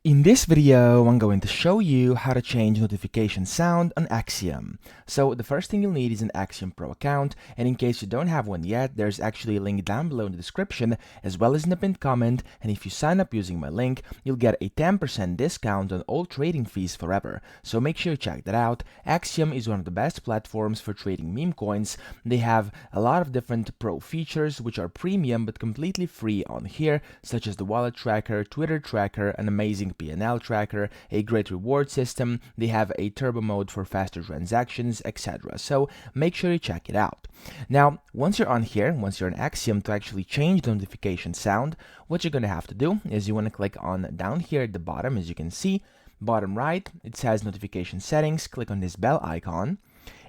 In this video, I'm going to show you how to change notification sound on Axiom. So the first thing you'll need is an Axiom Pro account, and in case you don't have one yet, there's actually a link down below in the description as well as in the pinned comment, and if you sign up using my link, you'll get a 10% discount on all trading fees forever. So make sure you check that out. Axiom is one of the best platforms for trading meme coins. They have a lot of different pro features which are premium but completely free on here, such as the wallet tracker, Twitter tracker, an amazing P&L tracker, a great reward system. They have a turbo mode for faster transactions, etc. So make sure you check it out. Now, once you're on here, once you're on Axiom, to actually change the notification sound, what you're going to have to do is you want to click on down here at the bottom, as you can see, bottom right, it says notification settings. Click on this bell icon,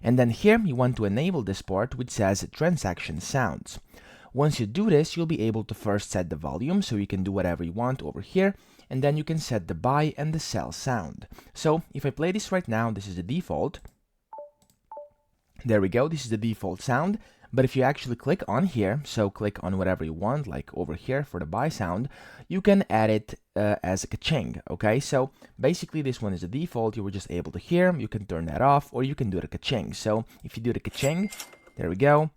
and then here you want to enable this part which says transaction sounds. Once you do this, you'll be able to first set the volume, so you can do whatever you want over here, and then you can set the buy and the sell sound. So if I play this right now, this is the default. There we go, this is the default sound. But if you actually click on here, so click on whatever you want, like over here for the buy sound, you can add it as a ka-ching, okay? So basically this one is the default, you were just able to hear, you can turn that off, or you can do the ka-ching. So if you do the ka-ching, there we go.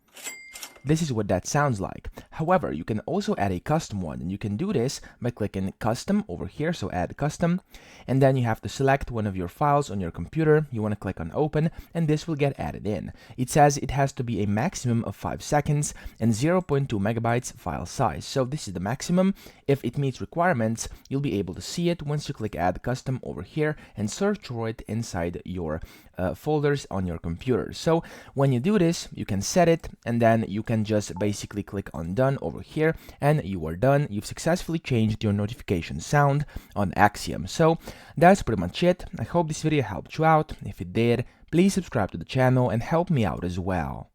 This is what that sounds like. However, you can also add a custom one, and you can do this by clicking custom over here, so add custom, and then you have to select one of your files on your computer. You want to click on open, and this will get added in. It says it has to be a maximum of 5 seconds and 0.2 megabytes file size. So this is the maximum. If it meets requirements, you'll be able to see it once you click add custom over here and search for it inside your folders on your computer. So when you do this, you can set it, and then you can just basically click on done over here, and you are done. You've successfully changed your notification sound on Axiom. So that's pretty much it. I hope this video helped you out. If it did, please subscribe to the channel and help me out as well.